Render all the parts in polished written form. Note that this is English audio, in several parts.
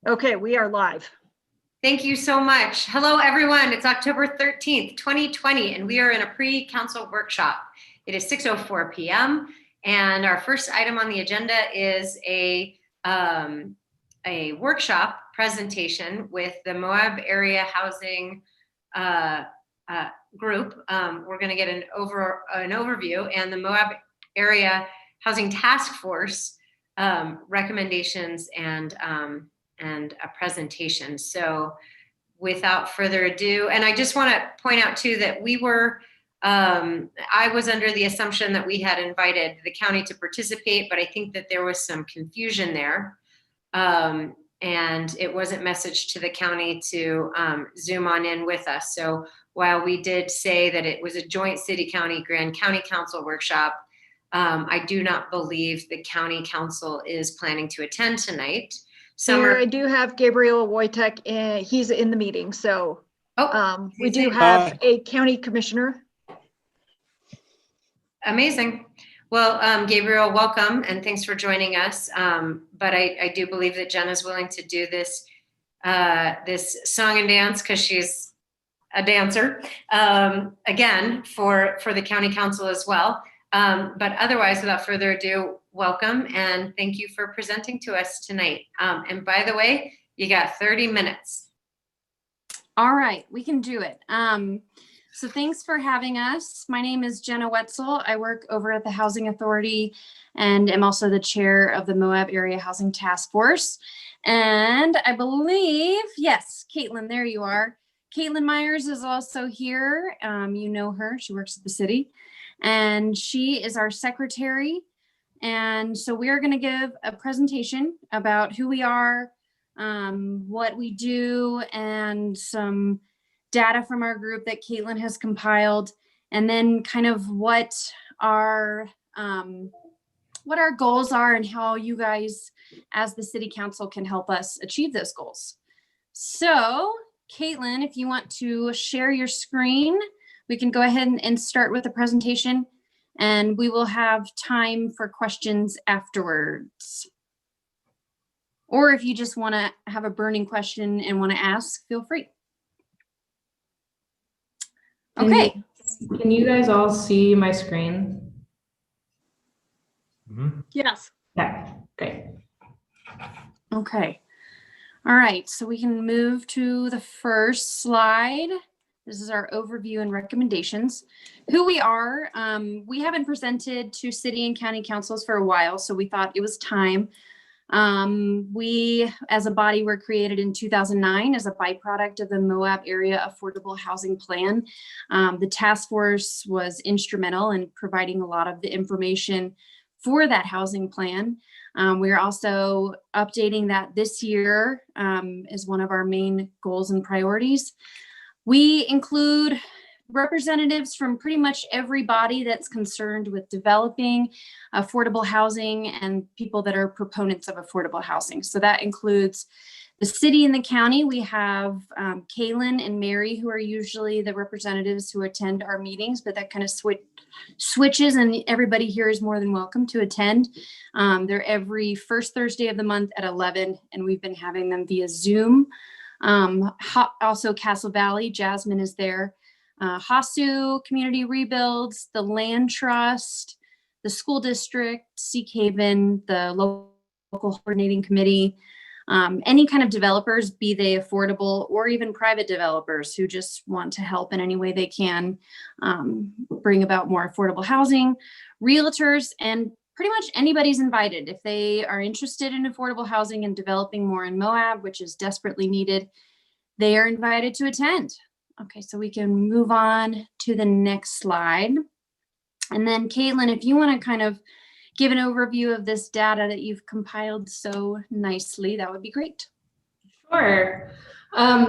Okay, we are live. Thank you so much. Hello, everyone. It's October 13th, 2020, and we are in a pre-council workshop. It is 6:04 p.m., and our first item on the agenda is a workshop presentation with the Moab Area Housing group. We're going to get an overview, and the Moab Area Housing Task Force recommendations and a presentation. So without further ado, and I just want to point out too that we were, I was under the assumption that we had invited the county to participate, but I think that there was some confusion there. And it wasn't messaged to the county to Zoom on in with us. So while we did say that it was a joint city-county Grand County Council workshop, I do not believe the county council is planning to attend tonight. Here, I do have Gabriel Wojtek, and he's in the meeting. So we do have a county commissioner. Amazing. Well, Gabriel, welcome, and thanks for joining us. But I do believe that Jen is willing to do this this song and dance because she's a dancer, again, for the county council as well. But otherwise, without further ado, welcome and thank you for presenting to us tonight. And by the way, you got 30 minutes. All right, we can do it. So thanks for having us. My name is Jenna Wetzel. I work over at the Housing Authority and am also the chair of the Moab Area Housing Task Force. And I believe, yes, Caitlin, there you are. Caitlin Myers is also here. You know her, she works at the city. And she is our secretary. And so we are going to give a presentation about who we are, what we do, and some data from our group that Caitlin has compiled, and then kind of what our goals are and how you guys as the city council can help us achieve those goals. So Caitlin, if you want to share your screen, we can go ahead and start with the presentation, and we will have time for questions afterwards. Or if you just want to have a burning question and want to ask, feel free. Okay. Can you guys all see my screen? Mm-hmm. Yes. Yeah, great. Okay. All right, so we can move to the first slide. This is our overview and recommendations. Who we are, we haven't presented to city and county councils for a while, so we thought it was time. We, as a body, were created in 2009 as a byproduct of the Moab Area Affordable Housing Plan. The task force was instrumental in providing a lot of the information for that housing plan. We're also updating that this year as one of our main goals and priorities. We include representatives from pretty much every body that's concerned with developing affordable housing and people that are proponents of affordable housing. So that includes the city and the county. We have Kaylin and Mary, who are usually the representatives who attend our meetings, but that kind of switches, and everybody here is more than welcome to attend. They're every first Thursday of the month at 11, and we've been having them via Zoom. Also Castle Valley, Jasmine is there. HASU, Community Rebuilds, the Land Trust, the School District, Seek Haven, the local coordinating committee, any kind of developers, be they affordable or even private developers who just want to help in any way they can bring about more affordable housing, realtors, and pretty much anybody's invited. If they are interested in affordable housing and developing more in Moab, which is desperately needed, they are invited to attend. Okay, so we can move on to the next slide. And then Caitlin, if you want to kind of give an overview of this data that you've compiled so nicely, that would be great. Sure.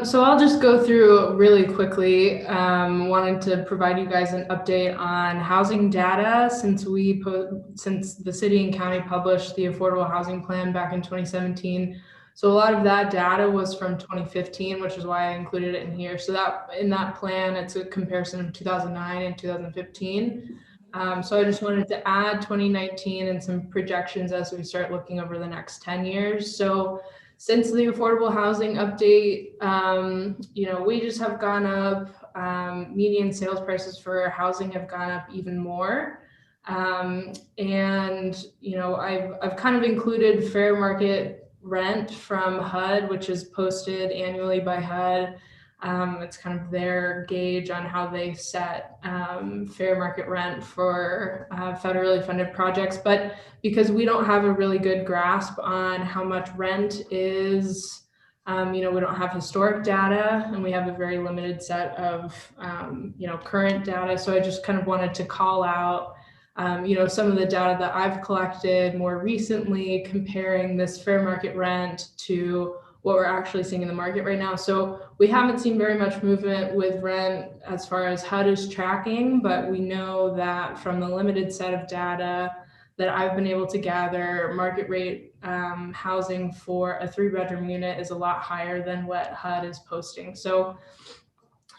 So I'll just go through really quickly. Wanted to provide you guys an update on housing data since the city and county published the Affordable Housing Plan back in 2017. So a lot of that data was from 2015, which is why I included it in here. So that in that plan, it's a comparison of 2009 and 2015. So I just wanted to add 2019 and some projections as we start looking over the next 10 years. So since the affordable housing update, wages have gone up, median sales prices for housing have gone up even more. And, I've kind of included fair market rent from HUD, which is posted annually by HUD. It's kind of their gauge on how they set fair market rent for federally funded projects. But because we don't have a really good grasp on how much rent is, we don't have historic data, and we have a very limited set of, current data. So I just kind of wanted to call out, some of the data that I've collected more recently, comparing this fair market rent to what we're actually seeing in the market right now. So we haven't seen very much movement with rent as far as HUD is tracking, but we know that from the limited set of data that I've been able to gather, market rate housing for a 3-bedroom unit is a lot higher than what HUD is posting. So,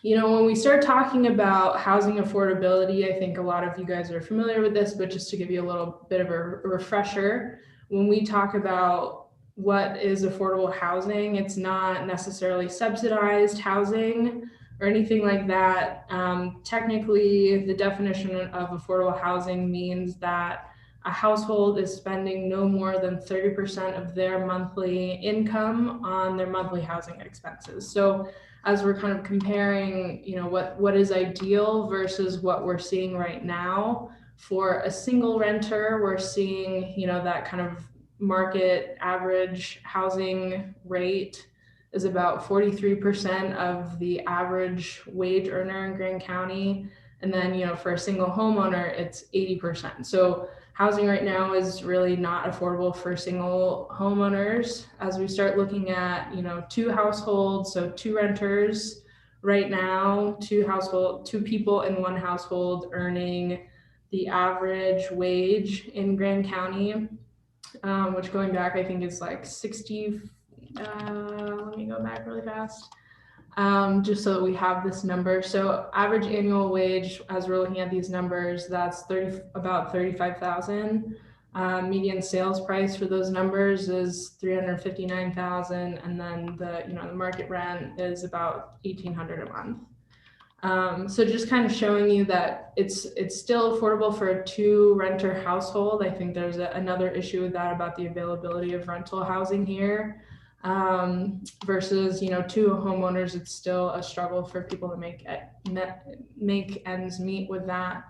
when we start talking about housing affordability, I think a lot of you guys are familiar with this, but just to give you a little bit of a refresher, when we talk about what is affordable housing, it's not necessarily subsidized housing or anything like that. Technically, the definition of affordable housing means that a household is spending no more than 30% of their monthly income on their monthly housing expenses. So as we're kind of comparing, what is ideal versus what we're seeing right now, for a single renter, we're seeing, that kind of market average housing rate is about 43% of the average wage earner in Grand County. And then, for a single homeowner, it's 80%. So housing right now is really not affordable for single homeowners. As we start looking at, 2 households, so 2 renters right now, 2 people in 1 household earning the average wage in Grand County, which going back, I think is like 60, let me go back really fast, just so that we have this number. So average annual wage, as we're looking at these numbers, that's about $35,000. Median sales price for those numbers is $359,000, and then the market rent is about $1,800 a month. So just kind of showing you that it's still affordable for a 2-renter household. I think there's another issue with that, about the availability of rental housing here. Versus 2 homeowners, it's still a struggle for people to make ends meet with that.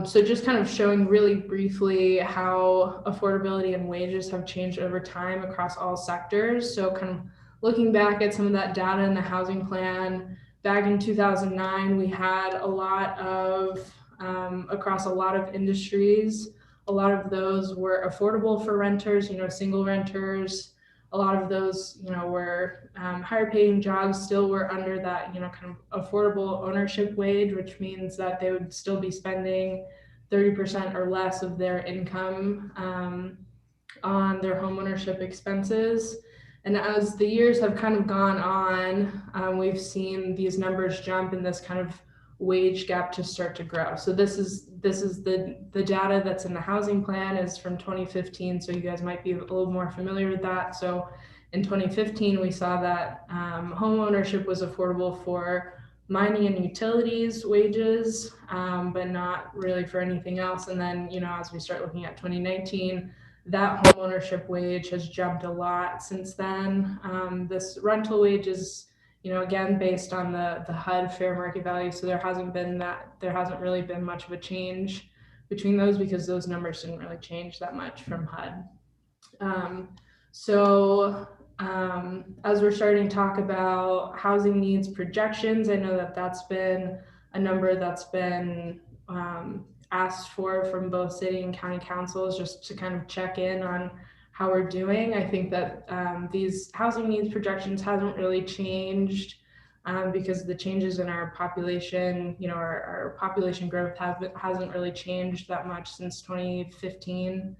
So just kind of showing really briefly how affordability and wages have changed over time across all sectors. So kind of looking back at some of that data in the housing plan, back in 2009, we had a lot of, across a lot of industries, a lot of those were affordable for renters, single renters. A lot of those, were higher paying jobs, still were under that, kind of affordable ownership wage, which means that they would still be spending 30% or less of their income on their home ownership expenses. And as the years have kind of gone on, we've seen these numbers jump and this kind of wage gap to start to grow. So this is the data that's in the housing plan is from 2015. So you guys might be a little more familiar with that. So in 2015, we saw that home ownership was affordable for mining and utilities wages, but not really for anything else. And then, as we start looking at 2019, that home ownership wage has jumped a lot since then. This rental wage is, again, based on the HUD fair market value. So there hasn't really been much of a change between those, because those numbers didn't really change that much from HUD. As we're starting to talk about housing needs projections, I know that that's been a number that's been asked for from both city and county councils, just to kind of check in on how we're doing. I think that these housing needs projections hasn't really changed because the changes in our population, our population growth hasn't really changed that much since 2015.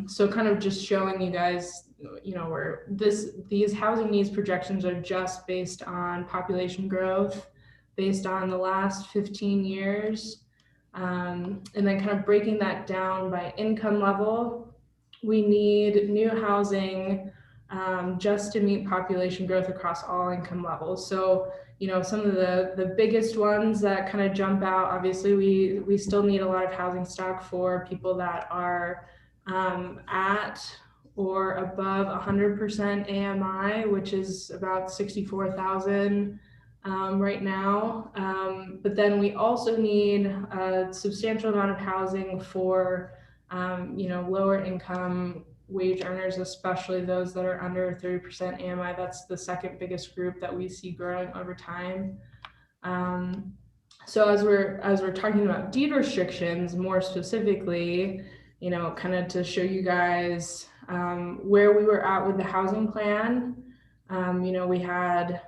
So kind of just showing you guys, these housing needs projections are just based on population growth, based on the last 15 years. And then kind of breaking that down by income level. We need new housing just to meet population growth across all income levels. So, some of the biggest ones that kind of jump out, obviously we still need a lot of housing stock for people that are at or above 100% AMI, which is about 64,000 right now. But then we also need a substantial amount of housing for, lower income wage earners, especially those that are under 30% AMI. That's the second biggest group that we see growing over time. So as we're talking about deed restrictions more specifically, kind of to show you guys where we were at with the housing plan. We had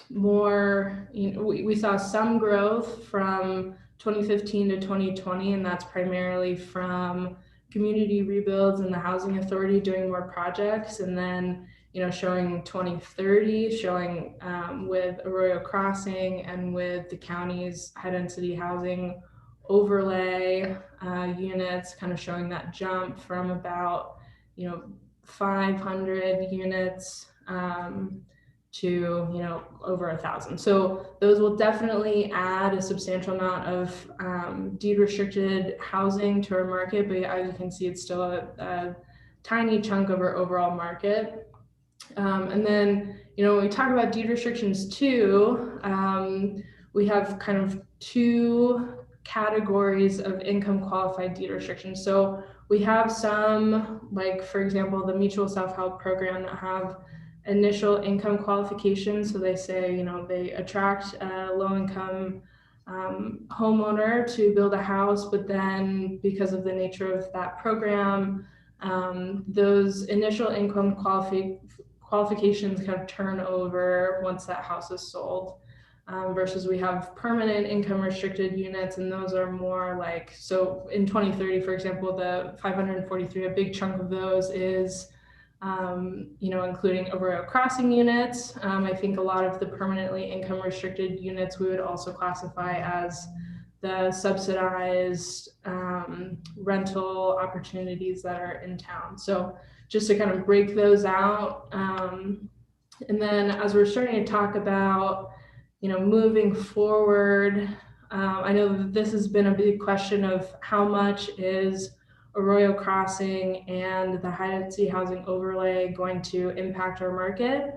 more, we saw some growth from 2015 to 2020, and that's primarily from community rebuilds and the housing authority doing more projects. And then, showing 2030, showing with Arroyo Crossing and with the county's high density housing overlay units, kind of showing that jump from about, 500 units to over 1,000. So those will definitely add a substantial amount of deed restricted housing to our market, but as you can see, it's still a tiny chunk of our overall market. And then when we talk about deed restrictions too, we have kind of two categories of income qualified deed restrictions. So we have some, like for example, the mutual self-help program that have initial income qualifications. So they say, they attract a low-income homeowner to build a house, but then because of the nature of that program, those initial income qualifications kind of turn over once that house is sold. Versus we have permanent income restricted units, and those are more like, so in 2030, for example, the 543, a big chunk of those is including Arroyo Crossing units. I think a lot of the permanently income restricted units we would also classify as the subsidized rental opportunities that are in town. So just to kind of break those out. And then as we're starting to talk about, moving forward, I know that this has been a big question of how much is Arroyo Crossing and the high density housing overlay going to impact our market.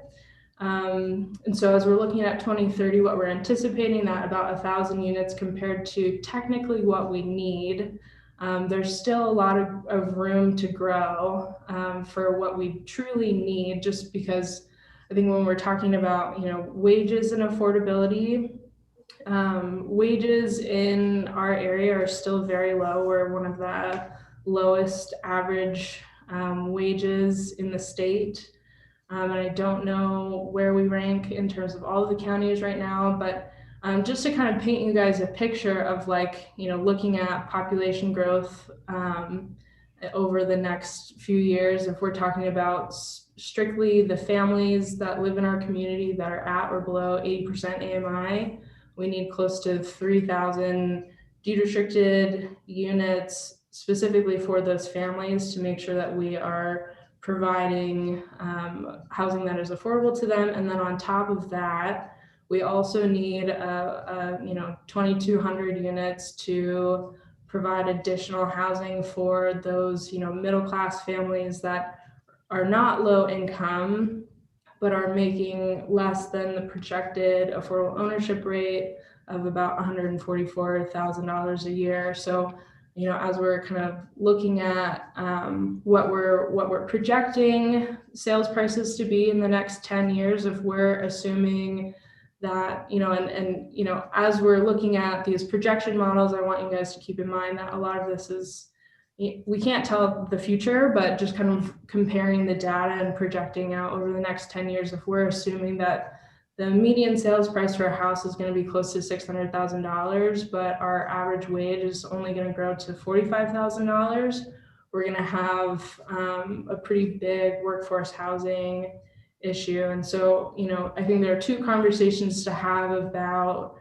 And so as we're looking at 2030, what we're anticipating that about 1,000 units compared to technically what we need, there's still a lot of room to grow for what we truly need, just because I think when we're talking about, wages and affordability, wages in our area are still very low. We're one of the lowest average wages in the state. And I don't know where we rank in terms of all of the counties right now, but just to kind of paint you guys a picture of looking at population growth over the next few years, if we're talking about strictly the families that live in our community that are at or below 80% AMI, we need close to 3,000 deed restricted units specifically for those families to make sure that we are providing housing that is affordable to them. And then on top of that, we also need 2,200 units to provide additional housing for those middle class families that are not low income but are making less than the projected affordable ownership rate of about $144,000 a year. So as we're kind of looking at what we're projecting sales prices to be in the next 10 years, if we're assuming that, as we're looking at these projection models, I want you guys to keep in mind that a lot of this is, we can't tell the future, but just kind of comparing the data and projecting out over the next 10 years, if we're assuming that the median sales price for a house is going to be close to $600,000, but our average wage is only going to grow to $45,000. We're going to have a pretty big workforce housing issue. And so, I think there are two conversations to have about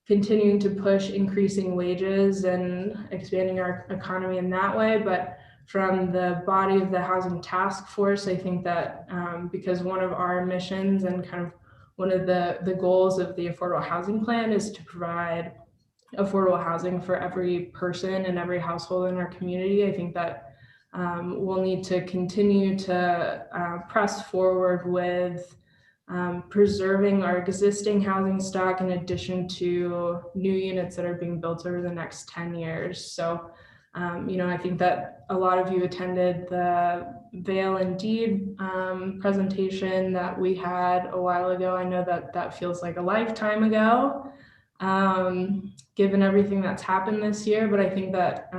continuing to push increasing wages and expanding our economy in that way. But from the body of the housing task force. I think that because one of our missions and kind of one of the goals of the affordable housing plan is to provide affordable housing for every person and every household in our community. I think that we'll need to continue to press forward with preserving our existing housing stock in addition to new units that are being built over the next 10 years. So, I think that a lot of you attended the Veil and Deed presentation that we had a while ago. I know that that feels like a lifetime ago, given everything that's happened this year, but I think that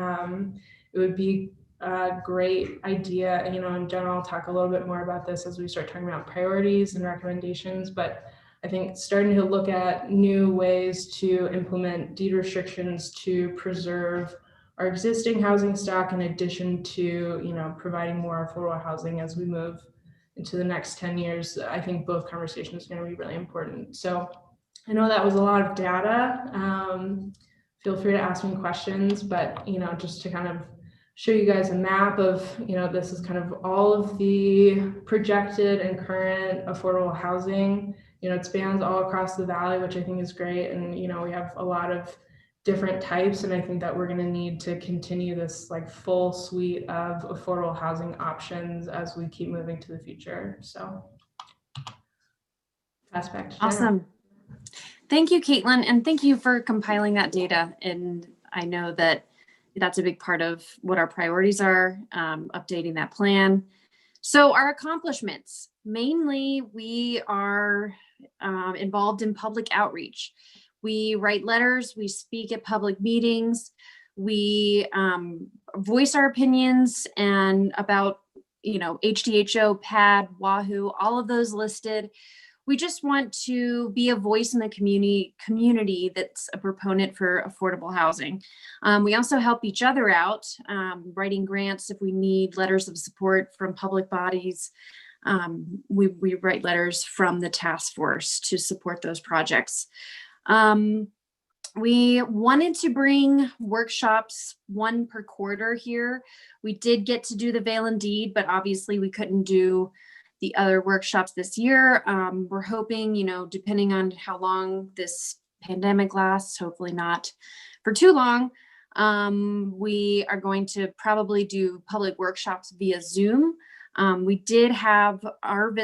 it would be a great idea, in general, I'll talk a little bit more about this as we start talking about priorities and recommendations, but I think starting to look at new ways to implement deed restrictions to preserve our existing housing stock in addition to, providing more affordable housing as we move into the next 10 years. I think both conversations are going to be really important. So I know that was a lot of data. Feel free to ask me questions, but, just to kind of show you guys a map of, this is kind of all of the projected and current affordable housing. It spans all across the valley, which I think is great. And, we have a lot of different types. And I think that we're going to need to continue this like full suite of affordable housing options as we keep moving to the future. So pass back to Jenna. Awesome. Thank you, Caitlin. And thank you for compiling that data. And I know that that's a big part of what our priorities are, updating that plan. So our accomplishments, mainly we are involved in public outreach. We write letters, we speak at public meetings, we voice our opinions and about, HDHO, PAD, WAHU, all of those listed. We just want to be a voice in the community that's a proponent for affordable housing. We also help each other out, writing grants if we need letters of support from public bodies. We write letters from the task force to support those projects. We wanted to bring workshops, one per quarter here. We did get to do the Veil and Deed, but obviously we couldn't do the other workshops this year. We're hoping, depending on how long this pandemic lasts, hopefully not for too long, we are going to probably do public workshops via Zoom. We did have our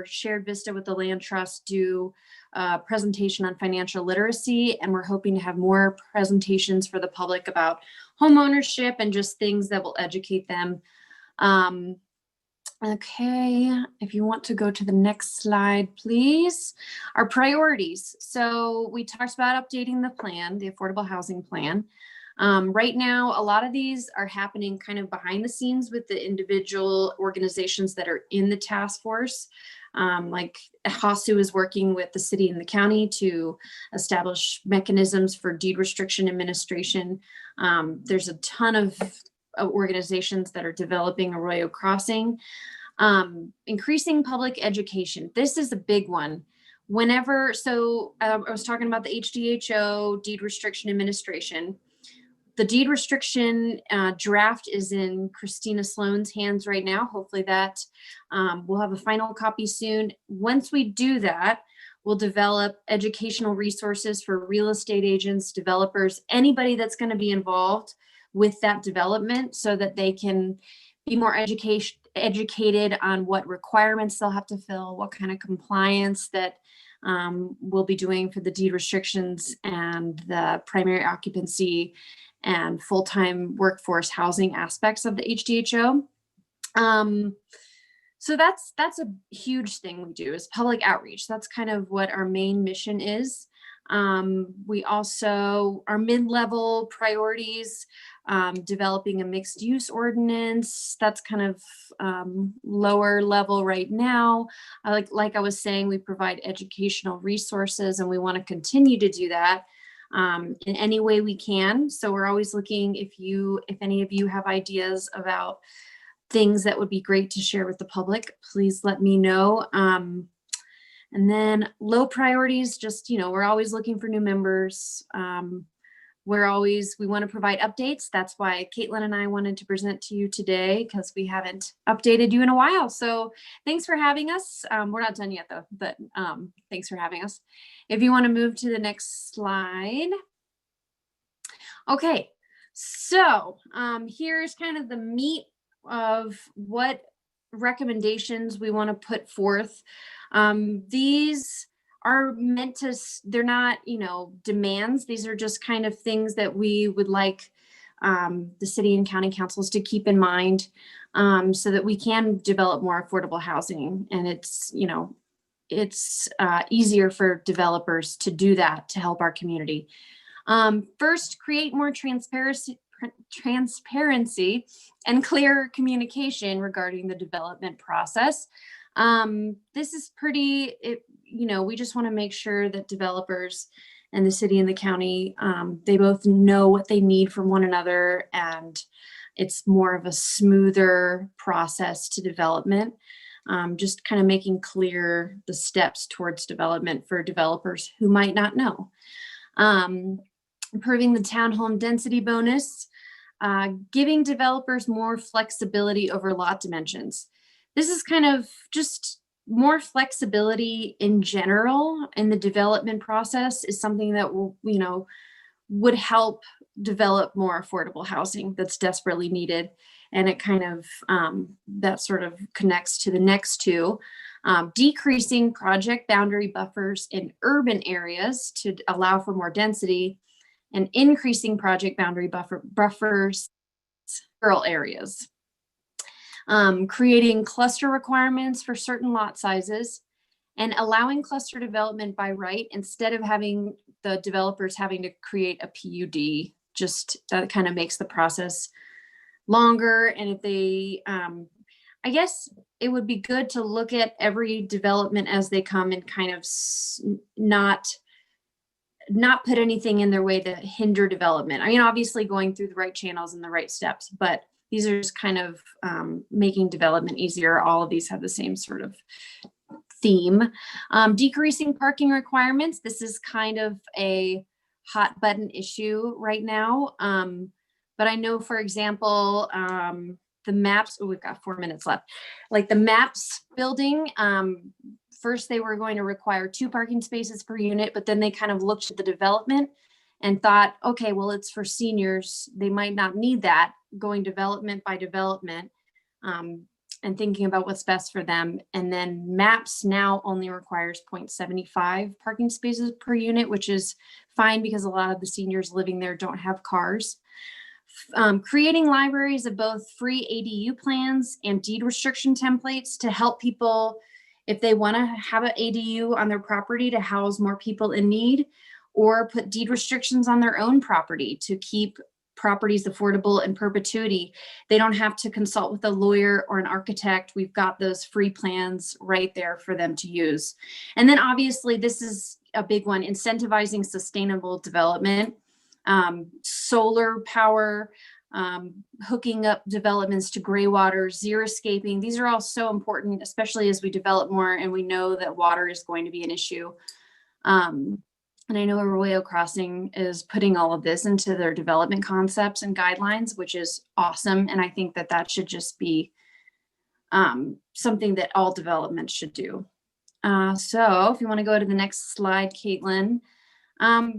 shared Vista with the Land Trust do a presentation on financial literacy, and we're hoping to have more presentations for the public about home ownership and just things that will educate them. Okay, if you want to go to the next slide, please. Our priorities. So we talked about updating the plan, the affordable housing plan. Right now, a lot of these are happening kind of behind the scenes with the individual organizations that are in the task force. Like HASU is working with the city and the county to establish mechanisms for deed restriction administration. There's a ton of organizations that are developing Arroyo Crossing. Increasing public education. This is a big one. I was talking about the HDHO, deed restriction administration. The deed restriction draft is in Christina Sloan's hands right now. Hopefully that we'll have a final copy soon. Once we do that, we'll develop educational resources for real estate agents, developers, anybody that's going to be involved with that development so that they can be more educated on what requirements they'll have to fill, what kind of compliance that we'll be doing for the deed restrictions and the primary occupancy and full-time workforce housing aspects of the HDHO. So that's a huge thing we do is public outreach. That's kind of what our main mission is. We also, our mid-level priorities, developing a mixed use ordinance. That's kind of lower level right now. Like I was saying, we provide educational resources and we want to continue to do that in any way we can. So we're always looking, if any of you have ideas about things that would be great to share with the public, please let me know. And then low priorities, just, we're always looking for new members. we want to provide updates. That's why Caitlin and I wanted to present to you today, because we haven't updated you in a while. So thanks for having us. We're not done yet though, but thanks for having us. If you want to move to the next slide. Okay, so here's kind of the meat of what recommendations we want to put forth. These are meant to, they're not, demands. These are just kind of things that we would like the city and county councils to keep in mind, so that we can develop more affordable housing. And it's easier for developers to do that to help our community. First, create more transparency and clear communication regarding the development process. This is pretty, we just want to make sure that developers and the city and the county, they both know what they need from one another, and it's more of a smoother process to development. Just kind of making clear the steps towards development for developers who might not know. Improving the townhome density bonus, giving developers more flexibility over lot dimensions. This is kind of just more flexibility in general in the development process is something that will, would help develop more affordable housing that's desperately needed. And it kind of, that sort of connects to the next two. Decreasing project boundary buffers in urban areas to allow for more density, and increasing project boundary buffers in rural areas. Creating cluster requirements for certain lot sizes, and allowing cluster development by right instead of having the developers having to create a PUD. Just that kind of makes the process longer. And if they, I guess it would be good to look at every development as they come and kind of not put anything in their way to hinder development. I mean, obviously going through the right channels and the right steps, but these are just kind of making development easier. All of these have the same sort of theme. Decreasing parking requirements. This is kind of a hot button issue right now. But I know, for example, the maps, we've got 4 minutes left. Like the maps building, first they were going to require 2 parking spaces per unit, but then they kind of looked at the development and thought, okay, well, it's for seniors. They might not need that, going development by development, and thinking about what's best for them. And then maps now only requires 0.75 parking spaces per unit, which is fine because a lot of the seniors living there don't have cars. Creating libraries of both free ADU plans and deed restriction templates to help people, if they want to have an ADU on their property to house more people in need, or put deed restrictions on their own property to keep properties affordable in perpetuity. They don't have to consult with a lawyer or an architect. We've got those free plans right there for them to use. And then obviously this is a big one, incentivizing sustainable development, solar power, hooking up developments to gray water, xeriscaping. These are all so important, especially as we develop more and we know that water is going to be an issue. And I know Arroyo Crossing is putting all of this into their development concepts and guidelines, which is awesome. And I think that that should just be something that all development should do. So if you want to go to the next slide, Caitlin,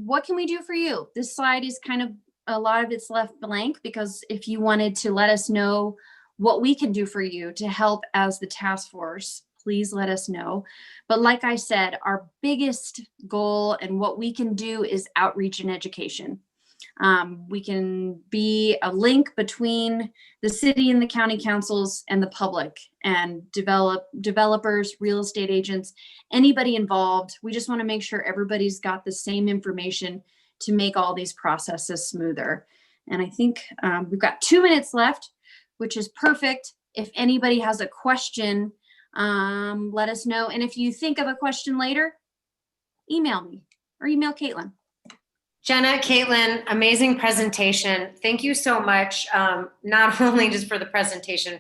what can we do for you? This slide is kind of, a lot of it's left blank, because if you wanted to let us know what we can do for you to help as the task force, please let us know. But like I said, our biggest goal and what we can do is outreach and education. We can be a link between the city and the county councils and the public, and developers, real estate agents, anybody involved. We just want to make sure everybody's got the same information to make all these processes smoother. And I think we've got 2 minutes left, which is perfect. If anybody has a question, let us know. And if you think of a question later, email me or email Caitlin. Jenna, Caitlin, amazing presentation. Thank you so much, not only just for the presentation,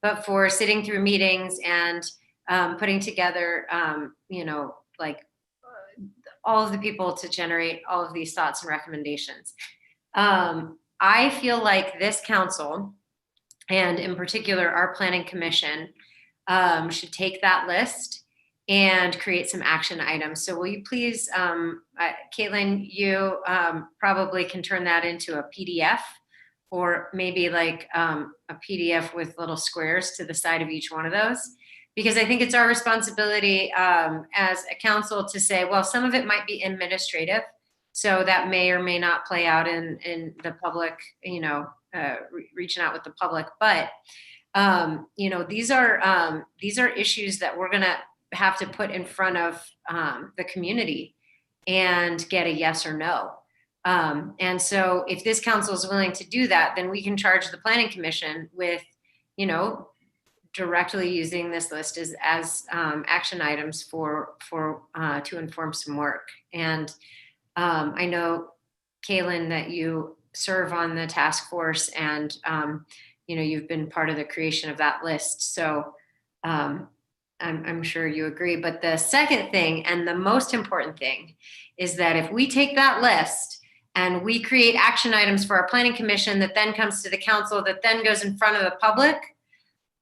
but for sitting through meetings and putting together, all of the people to generate all of these thoughts and recommendations. I feel like this council, and in particular our planning commission, should take that list and create some action items. So will you please, Caitlin, you probably can turn that into a PDF, or maybe like a PDF with little squares to the side of each one of those. Because I think it's our responsibility as a council to say, well, some of it might be administrative, so that may or may not play out in the public, reaching out with the public. But these are issues that we're gonna have to put in front of the community and get a yes or no. And so if this council is willing to do that, then we can charge the planning commission with, directly using this list as action items to inform some work. And I know, Kaylin, that you serve on the task force, and you've been part of the creation of that list. So I'm sure you agree. But the second thing, and the most important thing, is that if we take that list and we create action items for our planning commission that then comes to the council, that then goes in front of the public,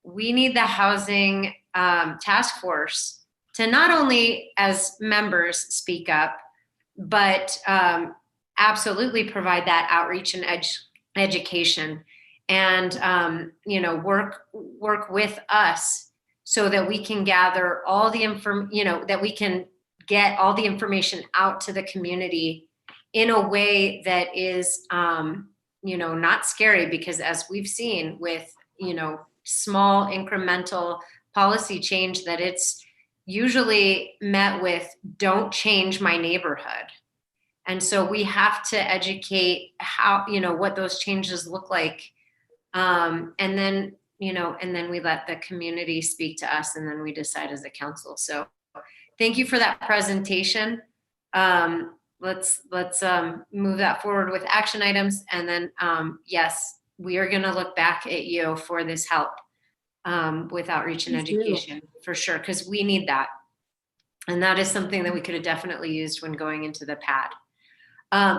we need the housing task force to not only as members speak up, but absolutely provide that outreach and education, and work with us so that we can gather all the that we can get all the information out to the community in a way that is not scary, because as we've seen with small incremental policy change, that it's usually met with, don't change my neighborhood. And so we have to educate how, what those changes look like. And then we let the community speak to us, and then we decide as a council. So thank you for that presentation. Let's move that forward with action items. And then, yes, we are going to look back at you for this help with outreach and education, for sure, because we need that. And that is something that we could have definitely used when going into the pad.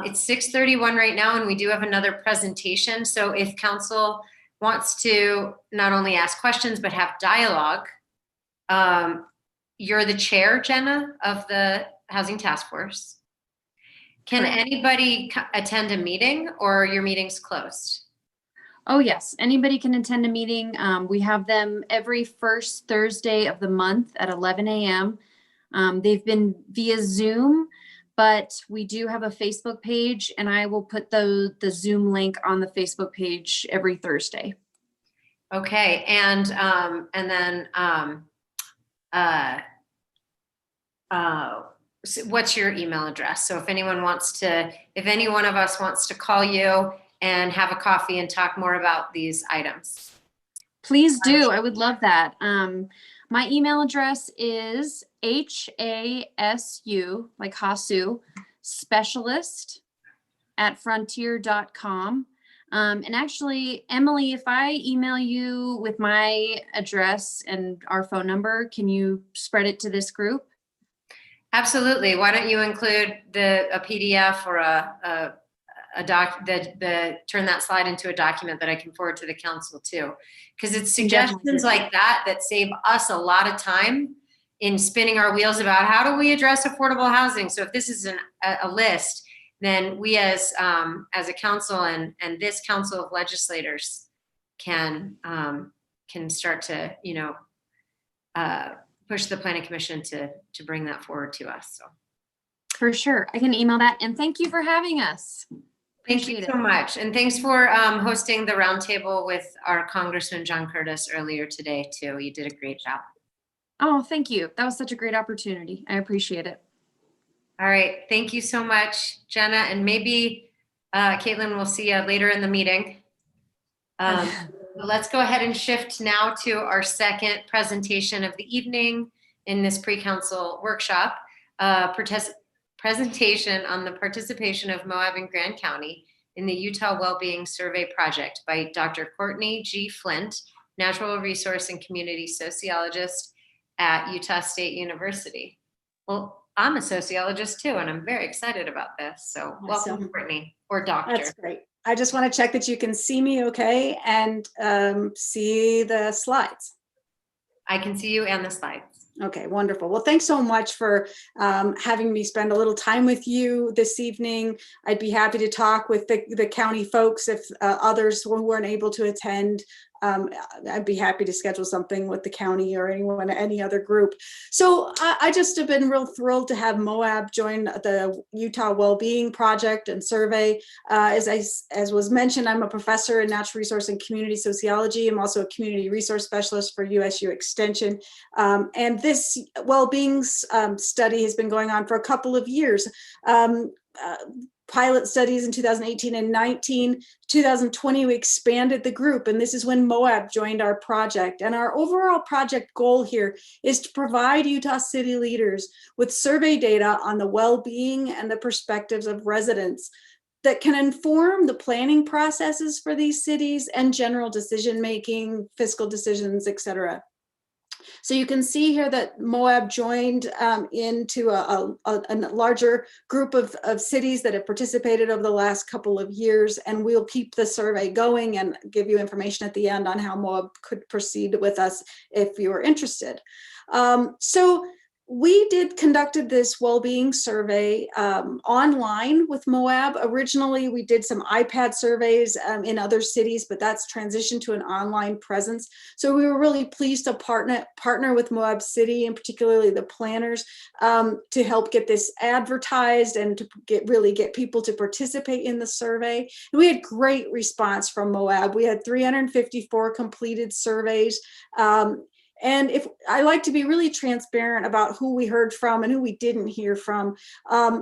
It's 6:31 right now, and we do have another presentation. So if council wants to not only ask questions, but have dialogue, you're the chair, Jenna, of the Housing Task Force. Can anybody attend a meeting, or are your meetings closed? Oh, yes. Anybody can attend a meeting. We have them every first Thursday of the month at 11 a.m. They've been via Zoom, but we do have a Facebook page, and I will put the Zoom link on the Facebook page every Thursday. Okay. And then so what's your email address? So if any one of us wants to call you and have a coffee and talk more about these items. Please do. I would love that. My email address is HASU, like Hasu, specialist@frontier.com. And actually, Emily, if I email you with my address and our phone number, can you spread it to this group? Absolutely. Why don't you include a PDF or turn that slide into a document that I can forward to the council too, because it's suggestions like that save us a lot of time in spinning our wheels about how do we address affordable housing. So if this is a list, then we as a council and this council of legislators can start to push the planning commission to bring that forward to us. So for sure, I can email that. And thank you for having us. Thank you so much. And thanks for hosting the roundtable with our Congressman John Curtis earlier today too. You did a great job. Oh, thank you. That was such a great opportunity. I appreciate it. All right. Thank you so much, Jenna. And maybe Caitlin, we'll see you later in the meeting. Let's go ahead and shift now to our second presentation of the evening in this pre-council workshop. Presentation on the participation of Moab and Grand County in the Utah Wellbeing Survey Project by Dr. Courtney G. Flint, Natural Resource and Community Sociologist at Utah State University. Well, I'm a sociologist too, and I'm very excited about this. So welcome, Awesome. Brittany, or doctor. That's great. I just want to check that you can see me okay and see the slides. I can see you and the slides. Okay, wonderful. Well, thanks so much for having me spend a little time with you this evening. I'd be happy to talk with the county folks if others who weren't able to attend. I'd be happy to schedule something with the county or anyone, any other group. So I just have been real thrilled to have Moab join the Utah Wellbeing Project and Survey. As was mentioned, I'm a professor in natural resource and community sociology. I'm also a community resource specialist for USU Extension. And this well-being study has been going on for a couple of years. Pilot studies in 2018 and 19. 2020, we expanded the group, and this is when Moab joined our project. And our overall project goal here is to provide Utah city leaders with survey data on the well-being and the perspectives of residents that can inform the planning processes for these cities and general decision-making, fiscal decisions, et cetera. So you can see here that Moab joined into a larger group of cities that have participated over the last couple of years, and we'll keep the survey going and give you information at the end on how Moab could proceed with us if you are interested. So we conducted this well-being survey online with Moab. Originally, we did some iPad surveys in other cities, but that's transitioned to an online presence. So we were really pleased to partner with Moab City, and particularly the planners, to help get this advertised and to really get people to participate in the survey. And we had great response from Moab. We had 354 completed surveys. And if I like to be really transparent about who we heard from and who we didn't hear from.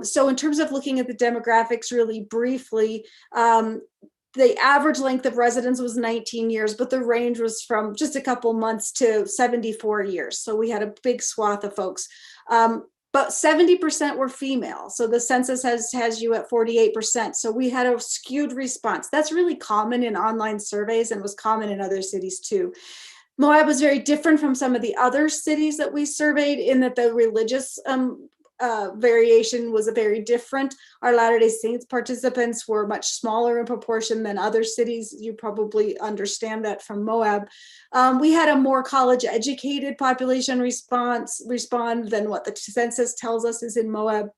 So in terms of looking at the demographics really briefly, the average length of residence was 19 years, but the range was from just a couple months to 74 years. So we had a big swath of folks. But 70% were female. So the census has you at 48%. So we had a skewed response. That's really common in online surveys and was common in other cities too. Moab was very different from some of the other cities that we surveyed in that the religious variation was very different. Our Latter-day Saints participants were much smaller in proportion than other cities. You probably understand that from Moab. We had a more college-educated population respond than what the census tells us is in Moab.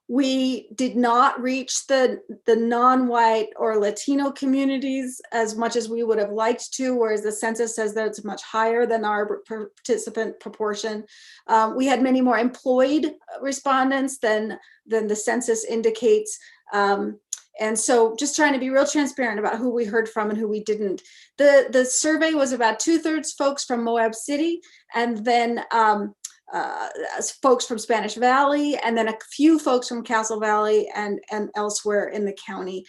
We did not reach the non-white or Latino communities as much as we would have liked to, whereas the census says that it's much higher than our participant proportion. We had many more employed respondents than the census indicates. And so just trying to be real transparent about who we heard from and who we didn't. The survey was about 2/3 folks from Moab City, and then folks from Spanish Valley, and then a few folks from Castle Valley and elsewhere in the county.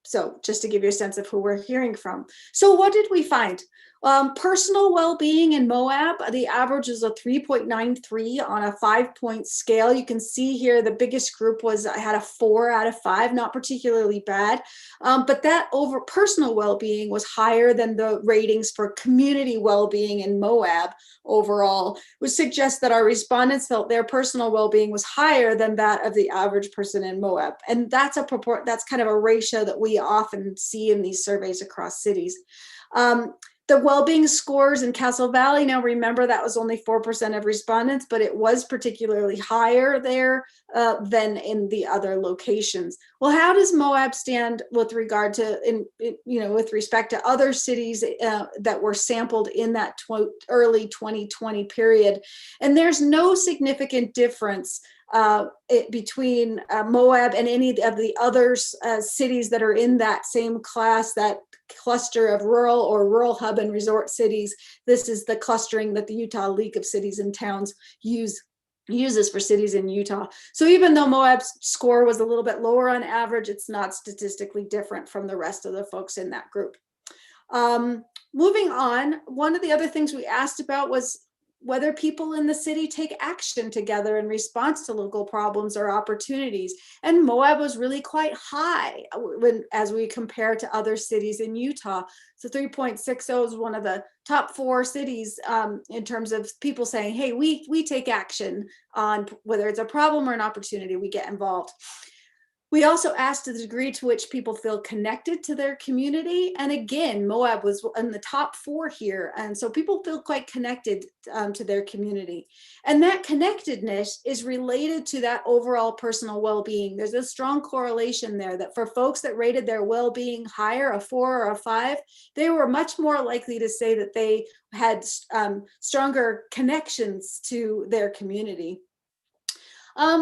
So just to give you a sense of who we're hearing from. So what did we find? Personal well-being in Moab, the average is a 3.93 on a 5-point scale. You can see here the biggest group had a 4 out of 5, not particularly bad. But that over personal well-being was higher than the ratings for community well-being in Moab overall, which suggests that our respondents felt their personal well-being was higher than that of the average person in Moab. And that's kind of a ratio that we often see in these surveys across cities. The well-being scores in Castle Valley, now remember that was only 4% of respondents, but it was particularly higher there than in the other locations. Well, how does Moab stand with regard to, with respect to other cities that were sampled in that early 2020 period? And there's no significant difference between Moab and any of the other cities that are in that same class, that cluster of rural or rural hub and resort cities. This is the clustering that the Utah League of Cities and Towns uses for cities in Utah. So even though Moab's score was a little bit lower on average, it's not statistically different from the rest of the folks in that group. Moving on, one of the other things we asked about was whether people in the city take action together in response to local problems or opportunities. And Moab was really quite high as we compare to other cities in Utah. So 3.60 is one of the top 4 cities in terms of people saying, hey, we take action on whether it's a problem or an opportunity, we get involved. We also asked the degree to which people feel connected to their community. And again, Moab was in the top 4 here. And so people feel quite connected to their community. And that connectedness is related to that overall personal well-being. There's a strong correlation there that for folks that rated their well-being higher, a 4 or a 5, they were much more likely to say that they had stronger connections to their community.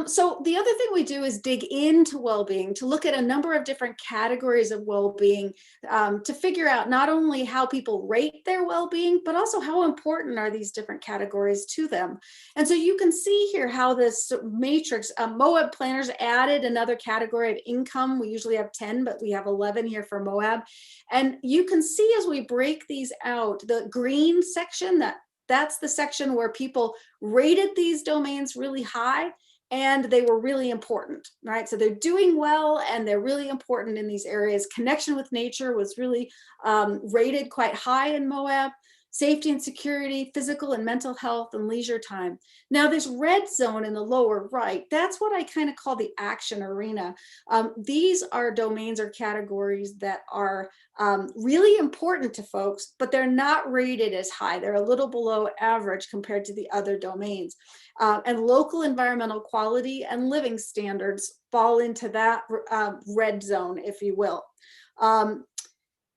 So the other thing we do is dig into well-being, to look at a number of different categories of well-being, to figure out not only how people rate their well-being, but also how important are these different categories to them. And so you can see here how this matrix, Moab planners added another category of income. We usually have 10, but we have 11 here for Moab. And you can see as we break these out, the green section, that's the section where people rated these domains really high, and they were really important, right? So they're doing well and they're really important in these areas. Connection with nature was really rated quite high in Moab. Safety and security, physical and mental health, and leisure time. Now this red zone in the lower right, that's what I kind of call the action arena. These are domains or categories that are really important to folks, but they're not rated as high. They're a little below average compared to the other domains. And local environmental quality and living standards fall into that red zone, if you will.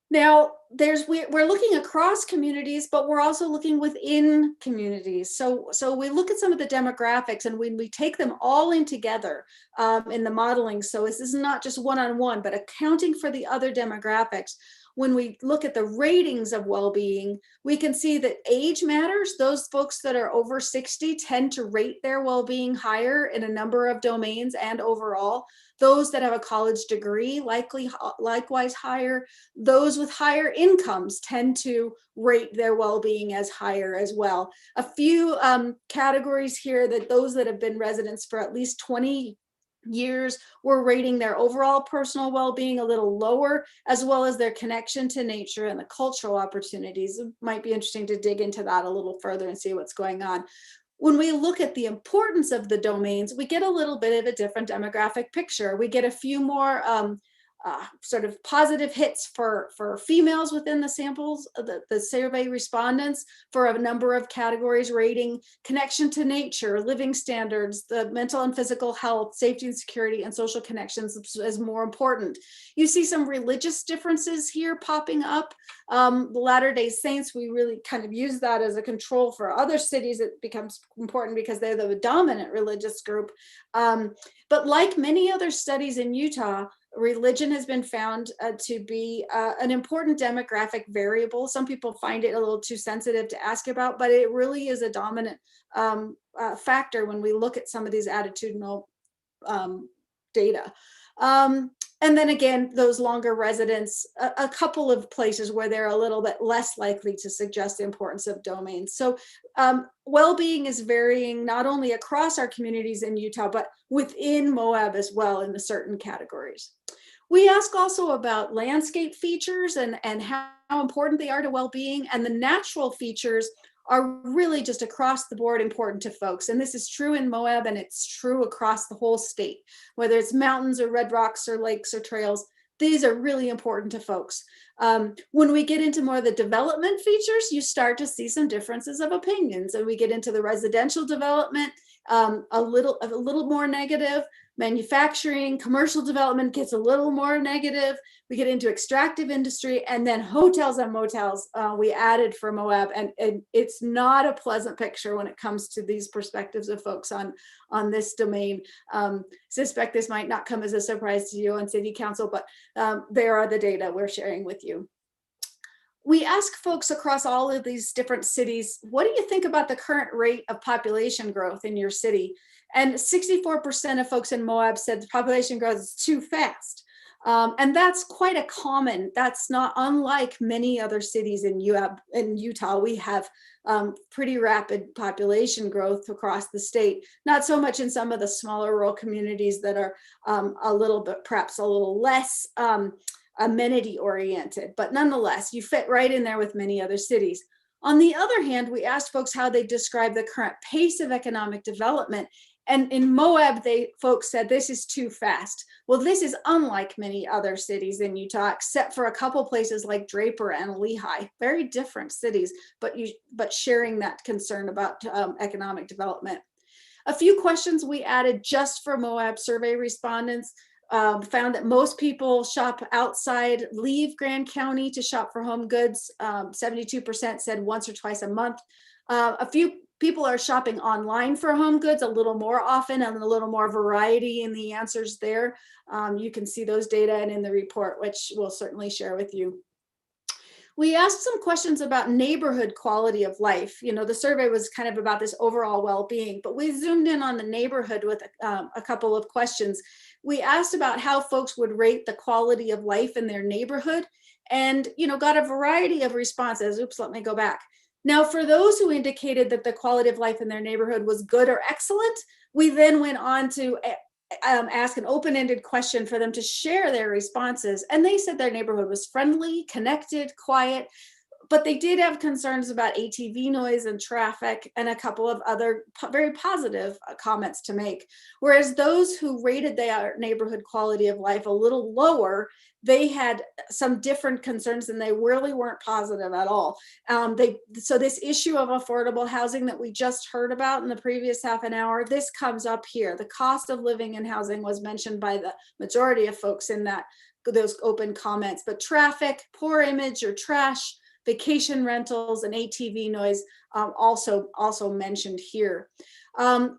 Now, we're looking across communities, but we're also looking within communities. So we look at some of the demographics, and when we take them all in together in the modeling, so this is not just one-on-one, but accounting for the other demographics. When we look at the ratings of well-being, we can see that age matters. Those folks that are over 60 tend to rate their well-being higher in a number of domains and overall. Those that have a college degree likewise higher. Those with higher incomes tend to rate their well-being as higher as well. A few categories here that those that have been residents for at least 20 years were rating their overall personal well-being a little lower, as well as their connection to nature and the cultural opportunities. It might be interesting to dig into that a little further and see what's going on. When we look at the importance of the domains, we get a little bit of a different demographic picture. We get a few more sort of positive hits for females within the samples, the survey respondents, for a number of categories rating connection to nature, living standards, the mental and physical health, safety and security, and social connections as more important. You see some religious differences here popping up. The Latter-day Saints, we really kind of use that as a control for other cities. It becomes important because they're the dominant religious group. But like many other studies in Utah, religion has been found to be an important demographic variable. Some people find it a little too sensitive to ask about, but it really is a dominant factor when we look at some of these attitudinal data. And then again, those longer residents, a couple of places where they're a little bit less likely to suggest the importance of domains. So well-being is varying not only across our communities in Utah, but within Moab as well in the certain categories. We ask also about landscape features and how important they are to well-being, and the natural features are really just across the board important to folks. And this is true in Moab, and it's true across the whole state, whether it's mountains or red rocks or lakes or trails. These are really important to folks. When we get into more of the development features, you start to see some differences of opinions, and we get into the residential development, a little more negative. Manufacturing, commercial development gets a little more negative. We get into extractive industry, and then hotels and motels we added for Moab, and it's not a pleasant picture when it comes to these perspectives of folks on this domain. Suspect this might not come as a surprise to you on City Council, but there are the data we're sharing with you. We ask folks across all of these different cities, what do you think about the current rate of population growth in your city? And 64% of folks in Moab said the population growth is too fast. And that's quite a common, that's not unlike many other cities in Utah. We have pretty rapid population growth across the state, not so much in some of the smaller rural communities that are a little bit, perhaps a little less amenity oriented, but nonetheless, you fit right in there with many other cities. On the other hand, we asked folks how they describe the current pace of economic development. And in Moab, folks said this is too fast. Well, this is unlike many other cities in Utah, except for a couple places like Draper and Lehi, very different cities, but sharing that concern about economic development. A few questions we added just for Moab survey respondents. Found that most people shop outside, leave Grand County to shop for home goods. 72% said once or twice a month. A few people are shopping online for home goods a little more often, and a little more variety in the answers there. You can see those data and in the report, which we'll certainly share with you. We asked some questions about neighborhood quality of life. You know, the survey was kind of about this overall well-being, but we zoomed in on the neighborhood with a couple of questions. We asked about how folks would rate the quality of life in their neighborhood, and, you know, got a variety of responses. Oops, let me go back. Now, for those who indicated that the quality of life in their neighborhood was good or excellent, we then went on to ask an open-ended question for them to share their responses. And they said their neighborhood was friendly, connected, quiet, but they did have concerns about ATV noise and traffic and a couple of other very positive comments to make. Whereas those who rated their neighborhood quality of life a little lower, they had some different concerns, and they really weren't positive at all. So this issue of affordable housing that we just heard about in the previous half an hour, this comes up here. The cost of living and housing was mentioned by the majority of folks in those open comments, but traffic, poor image or trash, vacation rentals, and ATV noise also mentioned here.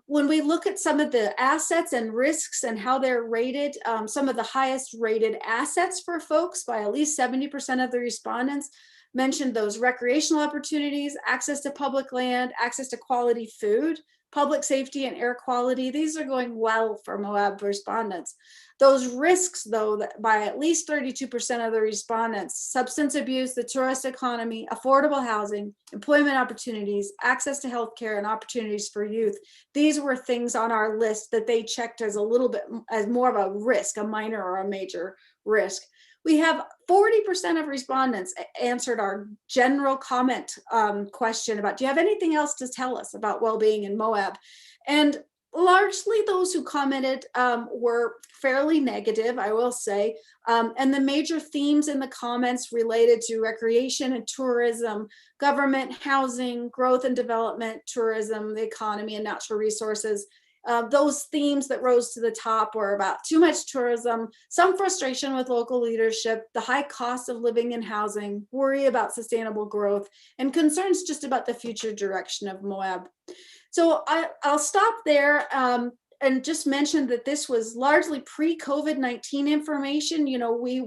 When we look at some of the assets and risks and how they're rated, some of the highest rated assets for folks by at least 70% of the respondents mentioned those recreational opportunities, access to public land, access to quality food, public safety, and air quality. These are going well for Moab respondents. Those risks, though, that by at least 32% of the respondents, substance abuse, the tourist economy, affordable housing, employment opportunities, access to healthcare, and opportunities for youth, these were things on our list that they checked as a little bit, as more of a risk, a minor or a major risk. We have 40% of respondents answered our general comment question about, do you have anything else to tell us about well-being in Moab? And largely those who commented were fairly negative, I will say. And the major themes in the comments related to recreation and tourism, government, housing, growth and development, tourism, the economy, and natural resources. Those themes that rose to the top were about too much tourism, some frustration with local leadership, the high cost of living and housing, worry about sustainable growth, and concerns just about the future direction of Moab. So I'll stop there and just mention that this was largely pre-COVID-19 information. You know, we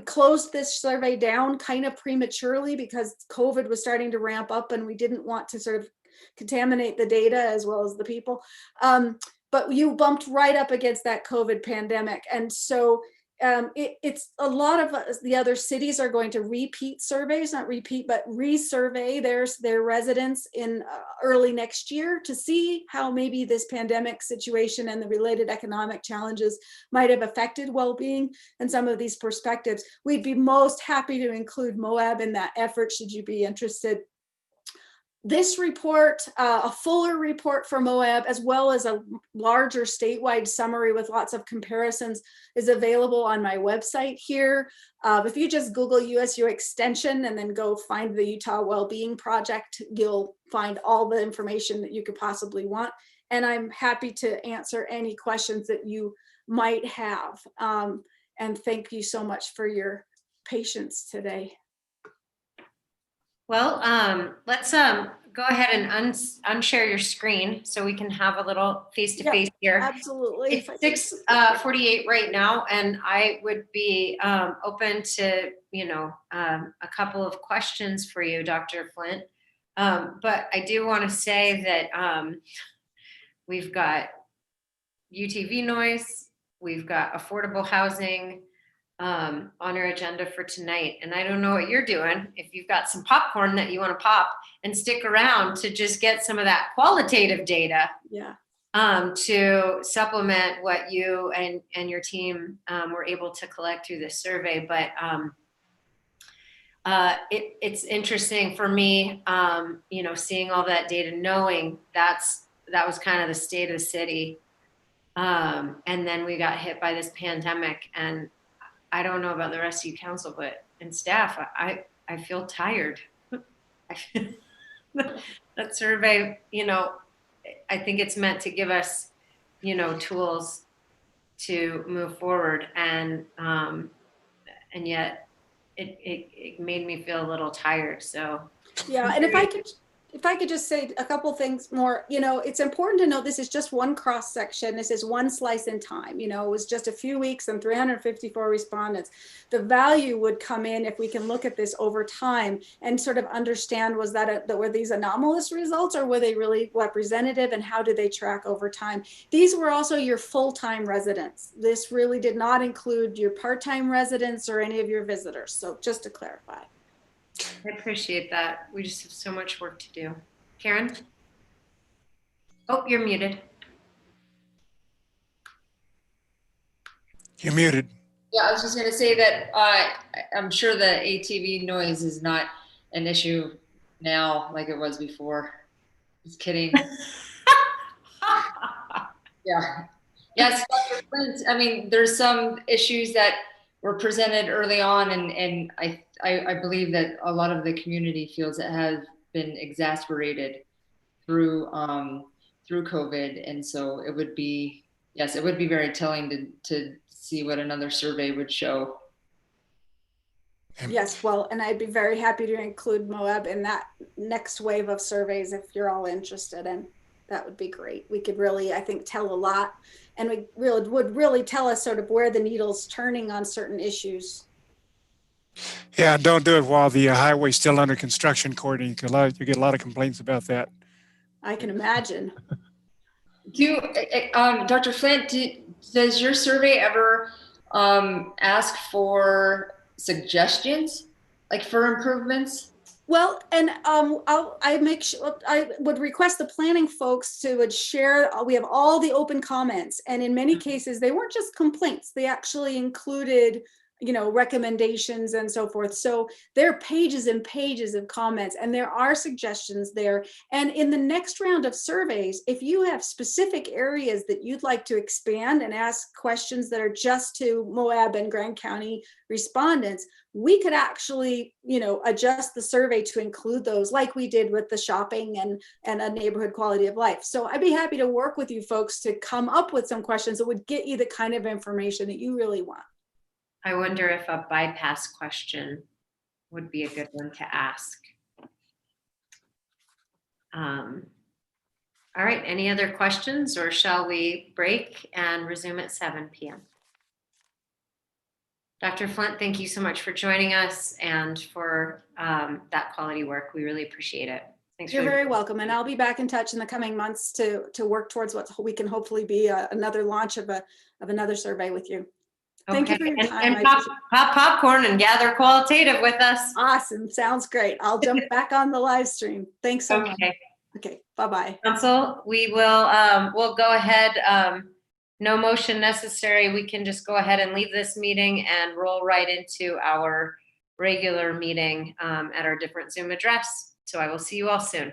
closed this survey down kind of prematurely because COVID was starting to ramp up, and we didn't want to sort of contaminate the data as well as the people. But you bumped right up against that COVID pandemic. And so it's a lot of the other cities are going to repeat surveys, not repeat, but resurvey their residents in early next year to see how maybe this pandemic situation and the related economic challenges might have affected well-being and some of these perspectives. We'd be most happy to include Moab in that effort should you be interested. This report, a fuller report for Moab, as well as a larger statewide summary with lots of comparisons, is available on my website here. If you just Google USU Extension and then go find the Utah Wellbeing Project, you'll find all the information that you could possibly want. And I'm happy to answer any questions that you might have. And thank you so much for your patience today. Well, let's go ahead and unshare your screen so we can have a little face-to-face here. Absolutely. It's 6:48 right now, and I would be open to, a couple of questions for you, Dr. Flint. But I do want to say that we've got UTV noise, we've got affordable housing on our agenda for tonight. And I don't know what you're doing. If you've got some popcorn that you want to pop and stick around to just get some of that qualitative data. Yeah. To supplement what you and your team were able to collect through this survey. But it's interesting for me, seeing all that data, knowing that was kind of the state of the city. And then we got hit by this pandemic, and I don't know about the rest of you council, and staff, I feel tired. That survey, I think it's meant to give us, tools to move forward, and yet it made me feel a little tired. So yeah, and if I could just say a couple things more, it's important to know this is just one cross section. This is one slice in time. It was just a few weeks and 354 respondents. The value would come in if we can look at this over time and sort of understand, were these anomalous results, or were they really representative, and how did they track over time? These were also your full-time residents. This really did not include your part-time residents or any of your visitors. So just to clarify. I appreciate that. We just have so much work to do. Karen? Oh, you're muted. You're muted. Yeah, I was just going to say that I'm sure the ATV noise is not an issue now like it was before. Just kidding. Yeah. Yes, Dr. Flint, I mean, there's some issues that were presented early on, and I believe that a lot of the community feels it has been exacerbated through COVID, and so it would be very telling to see what another survey would show. Yes, well, and I'd be very happy to include Moab in that next wave of surveys if you're all interested, and that would be great. We could really, I think, tell a lot, and we would really tell us sort of where the needle's turning on certain issues. Yeah, don't do it while the highway's still under construction, Courtney. You get a lot of complaints about that. I can imagine. Dr. Flint, does your survey ever ask for suggestions, like for improvements? Well, and I would request the planning folks would share. We have all the open comments, and in many cases, they weren't just complaints. They actually included, recommendations and so forth. So there are pages and pages of comments, and there are suggestions there. And in the next round of surveys, if you have specific areas that you'd like to expand and ask questions that are just to Moab and Grand County respondents, we could actually, adjust the survey to include those, like we did with the shopping and a neighborhood quality of life. So I'd be happy to work with you folks to come up with some questions that would get you the kind of information that you really want. I wonder if a bypass question would be a good one to ask. All right, any other questions, or shall we break and resume at 7 p.m.? Dr. Flint, thank you so much for joining us and for that quality work. We really appreciate it. Thanks. You're very welcome. And I'll be back in touch in the coming months to work towards what we can hopefully be another launch of another survey with you. Thank you for your time. And pop popcorn and gather qualitative with us. Awesome. Sounds great. I'll jump back on the live stream. Thanks so much. Okay. Bye-bye. Council, we will we'll go ahead. No motion necessary. We can just go ahead and leave this meeting and roll right into our regular meeting at our different Zoom address. So I will see you all soon.